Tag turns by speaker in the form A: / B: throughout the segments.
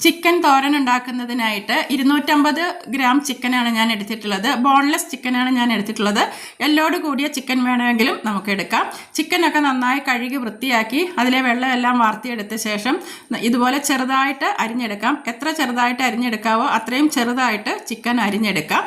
A: Chicken തോരൻ ഉണ്ടാക്കുന്നതിനായിട്ട് 250 gram ചിക്കനാണ് ഞാൻ എടുത്തിട്ടുള്ളത്. ബോൺലെസ് ചിക്കനാണ് ഞാൻ എടുത്തിട്ടുള്ളത്. എല്ലോട് കൂടിയ ചിക്കൻ വേണമെങ്കിലും നമുക്ക് എടുക്കാം. ചിക്കനൊക്കെ നന്നായി കഴുകി വൃത്തിയാക്കി അതിലെ വെള്ളമെല്ലാം വാർത്തിയെടുത്ത ശേഷം ഇതുപോലെ ചെറുതായിട്ട് അരിഞ്ഞെടുക്കാം. എത്ര ചെറുതായിട്ട് അരിഞ്ഞെടുക്കാവോ അത്രയും ചെറുതായിട്ട് ചിക്കൻ അരിഞ്ഞെടുക്കാം.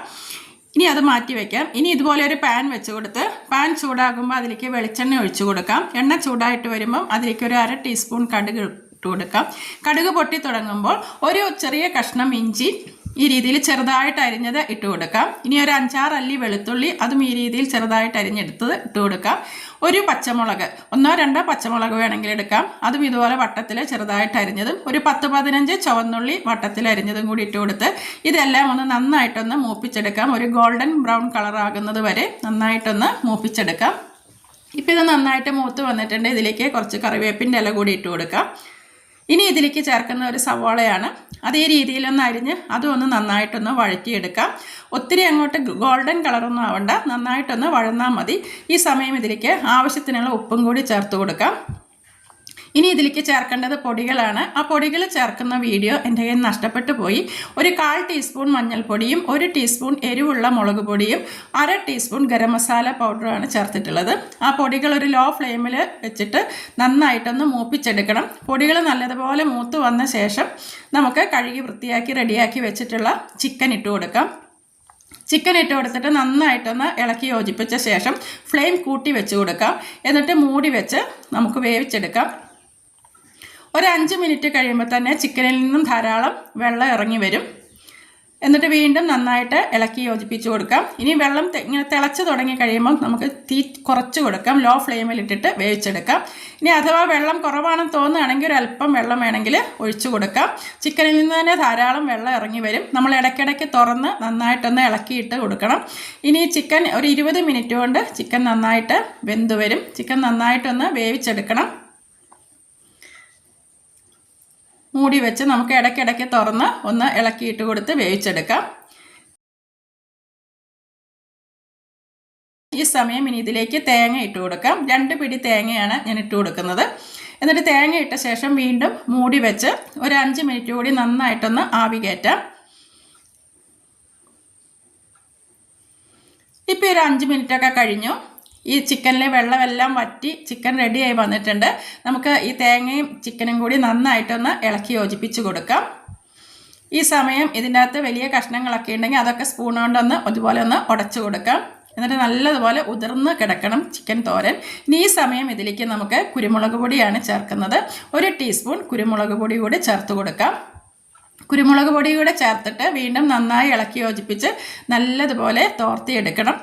A: ഇനി അത് മാറ്റി വയ്ക്കാം. ഇനി ഇതുപോലെ ഒരു പാൻ വെച്ച് കൊടുത്ത് പാൻ ചൂടാകുമ്പോൾ അതിലേക്ക് വെളിച്ചെണ്ണ ഒഴിച്ചു കൊടുക്കാം. എണ്ണ ചൂടായിട്ട് വരുമ്പം അതിലേക്ക് ഒരു 1/2 ടീസ്പൂൺ കടുക് ഇട്ട് കൊടുക്കാം. കടുക് പൊട്ടി തുടങ്ങുമ്പോൾ ഒരു ചെറിയ കഷ്ണം ഇഞ്ചി ഈ രീതിയിൽ ചെറുതായിട്ട് അരിഞ്ഞത് ഇട്ട് കൊടുക്കാം. ഇനി ഒരു 5-6 അല്ലി വെളുത്തുള്ളി അതും ഈ രീതിയിൽ ചെറുതായിട്ട് അരിഞ്ഞെടുത്തത് ഇട്ട് കൊടുക്കാം. ഒരു പച്ചമുളക് 1-2 പച്ചമുളക് വേണമെങ്കിൽ എടുക്കാം. അതും ഇതുപോലെ വട്ടത്തിൽ ചെറുതായിട്ട് അരിഞ്ഞതും ഒരു 10-15 ചുവന്നുള്ളി വട്ടത്തിൽ അരിഞ്ഞതും കൂടി ഇട്ട് കൊടുത്ത് ഇതെല്ലാം ഒന്ന് നന്നായിട്ടൊന്ന് മൂപ്പിച്ചെടുക്കാം. ഒരു ഗോൾഡൻ ബ്രൗൺ കളർ ആകുന്നത് വരെ നന്നായിട്ടൊന്ന് മൂപ്പിച്ചെടുക്കാം. ഇപ്പം ഇത് നന്നായിട്ട് മൂത്ത് വന്നിട്ടുണ്ട്. ഇതിലേക്ക് കുറച്ച് കറിവേപ്പിൻ്റെ ഇല കൂടി ഇട്ട് കൊടുക്കാം. ഇനി ഇതിലേക്ക് ചേർക്കുന്ന ഒരു സവാളയാണ്. അതേ രീതിയിലൊന്ന് അരിഞ്ഞ് അതും ഒന്ന് നന്നായിട്ടൊന്ന് വഴറ്റിയെടുക്കാം. ഒത്തിരി അങ്ങോട്ട് ഗോൾഡൻ കളറൊന്നും ആവണ്ട, നന്നായിട്ടൊന്ന് വഴന്നാൽ മതി. ഈ സമയം ഇതിലേക്ക് ആവശ്യത്തിനുള്ള ഉപ്പും കൂടി ചേർത്ത് കൊടുക്കാം. ഇനി ഇതിലേക്ക് ചേർക്കേണ്ടത് പൊടികളാണ്. ആ പൊടികൾ ചേർക്കുന്ന വീഡിയോ എൻ്റെ കയ്യിൽ നഷ്ടപ്പെട്ടു പോയി. ഒരു 1/4 ടീസ്പൂൺ മഞ്ഞൾപ്പൊടിയും 1 ടീസ്പൂൺ എരിവുള്ള മുളക് പൊടിയും 1/2 ടീസ്പൂൺ ഗരം മസാല പൗഡറുമാണ് ചേർത്തിട്ടുള്ളത്. ആ പൊടികൾ ഒരു ലോ ഫ്ലെയിമിൽ വെച്ചിട്ട് നന്നായിട്ടൊന്ന് മൂപ്പിച്ചെടുക്കണം. പൊടികൾ നല്ലതുപോലെ മൂത്ത് വന്ന ശേഷം നമുക്ക് കഴുകി വൃത്തിയാക്കി റെഡിയാക്കി വെച്ചിട്ടുള്ള ചിക്കൻ ഇട്ട് കൊടുക്കാം. ചിക്കൻ ഇട്ട് കൊടുത്തിട്ട് നന്നായിട്ടൊന്ന് ഇളക്കി യോജിപ്പിച്ച ശേഷം ഫ്ലെയിം കൂട്ടി വെച്ച് കൊടുക്കാം. എന്നിട്ട് മൂടി വെച്ച് നമുക്ക് വേവിച്ചെടുക്കാം. ഒരു 5 മിനിറ്റ് കഴിയുമ്പോൾ തന്നെ ചിക്കനിൽ നിന്നും ധാരാളം വെള്ളം ഇറങ്ങി വരും. എന്നിട്ട് വീണ്ടും നന്നായിട്ട് ഇളക്കി യോജിപ്പിച്ച് കൊടുക്കാം. ഇനി വെള്ളം ഇങ്ങനെ തിളച്ച് തുടങ്ങി കഴിയുമ്പോൾ നമുക്ക് തീ കുറച്ച് കൊടുക്കാം. ലോ ഫ്ലെയിമിൽ ഇട്ടിട്ട് വേവിച്ചെടുക്കാം. ഇനി അഥവാ വെള്ളം കുറവാണെന്ന് തോന്നുകയാണെങ്കിൽ ഒരു അല്പം വെള്ളം വേണമെങ്കിൽ ഒഴിച്ചു കൊടുക്കാം. ചിക്കനിൽ നിന്ന് തന്നെ ധാരാളം വെള്ളം ഇറങ്ങി വരും. നമ്മൾ ഇടയ്ക്കിടയ്ക്ക് തുറന്ന് നന്നായിട്ടൊന്ന് ഇളക്കിയിട്ട് കൊടുക്കണം. ഇനി ചിക്കൻ ഒരു 20 മിനിറ്റ് കൊണ്ട് ചിക്കൻ നന്നായിട്ട് വെന്ത് വരും. ചിക്കൻ നന്നായിട്ടൊന്ന് വേവിച്ചെടുക്കണം. മൂടി വെച്ച് നമുക്ക് ഇടയ്ക്കിടയ്ക്ക് തുറന്ന് ഒന്ന് ഇളക്കിയിട്ട് കൊടുത്ത് വേവിച്ചെടുക്കാം. ഈ സമയം ഇനി ഇതിലേക്ക് തേങ്ങ ഇട്ട് കൊടുക്കാം. 2 പിടി തേങ്ങയാണ് ഞാൻ ഇട്ട് കൊടുക്കുന്നത്. എന്നിട്ട് തേങ്ങ ഇട്ട ശേഷം വീണ്ടും മൂടി വെച്ച് ഒരു 5 മിനിറ്റ് കൂടി നന്നായിട്ടൊന്ന് ആവി കയറ്റാം. ഇപ്പോൾ ഒരു 5 മിനിറ്റൊക്കെ കഴിഞ്ഞു. ഈ ചിക്കനിലെ വെള്ളമെല്ലാം വറ്റി ചിക്കൻ റെഡിയായി വന്നിട്ടുണ്ട്. നമുക്ക് ഈ തേങ്ങയും ചിക്കനും കൂടി നന്നായിട്ടൊന്ന് ഇളക്കി യോജിപ്പിച്ച് കൊടുക്കാം. ഈ സമയം ഇതിൻ്റെ അകത്ത് വലിയ കഷ്ണങ്ങളൊക്കെ ഉണ്ടെങ്കിൽ അതൊക്കെ സ്പൂൺ കൊണ്ടൊന്ന് അതുപോലെ ഒന്ന് ഉടച്ചു കൊടുക്കാം. എന്നിട്ട് നല്ലതുപോലെ ഉതിർന്ന് കിടക്കണം ചിക്കൻ തോരൻ. ഇനി ഈ സമയം ഇതിലേക്ക് നമുക്ക് കുരുമുളക് പൊടിയാണ് ചേർക്കുന്നത്. 1 ടീസ്പൂൺ കുരുമുളക് പൊടി കൂടി ചേർത്ത് കൊടുക്കാം. കുരുമുളക് പൊടി കൂടെ ചേർത്തിട്ട് വീണ്ടും നന്നായി ഇളക്കി യോജിപ്പിച്ച് നല്ലതുപോലെ തോർത്തിയെടുക്കണം.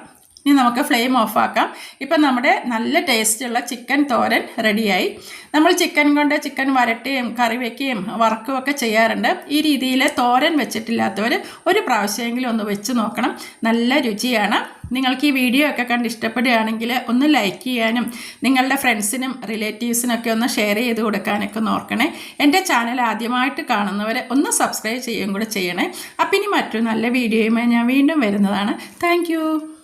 A: ഇനി നമുക്ക് ഫ്ലെയിം ഓഫാക്കാം. ഇപ്പം നമ്മുടെ നല്ല ടേസ്റ്റുള്ള ചിക്കൻ തോരൻ റെഡിയായി. നമ്മൾ ചിക്കൻ കൊണ്ട് ചിക്കൻ വരട്ടുകയും കറി വയ്ക്കുകയും വറക്കുകയൊക്കെ ചെയ്യാറുണ്ട്. ഈ രീതിയിൽ തോരൻ വെച്ചിട്ടില്ലാത്തവർ ഒരു പ്രാവശ്യമെങ്കിലും ഒന്ന് വെച്ച് നോക്കണം. നല്ല രുചിയാണ്. നിങ്ങൾക്ക് ഈ വീഡിയോ ഒക്കെ കണ്ട് ഇഷ്ടപ്പെടുകയാണെങ്കിൽ ഒന്ന് ലൈക്ക് ചെയ്യാനും നിങ്ങളുടെ ഫ്രണ്ട്സിനും റിലേറ്റീവ്സിനൊക്കെ ഒന്ന് ഷെയർ ചെയ്ത് കൊടുക്കാനൊക്കെ നോക്കണേ. എൻ്റെ ചാനൽ ആദ്യമായിട്ട് കാണുന്നവരെ ഒന്ന് സബ്സ്ക്രൈബ് ചെയ്യുകയും കൂടെ ചെയ്യണേ. അപ്പം ഇനി മറ്റൊരു നല്ല വീഡിയോയുമായി ഞാൻ വീണ്ടും വരുന്നതാണ്. താങ്ക്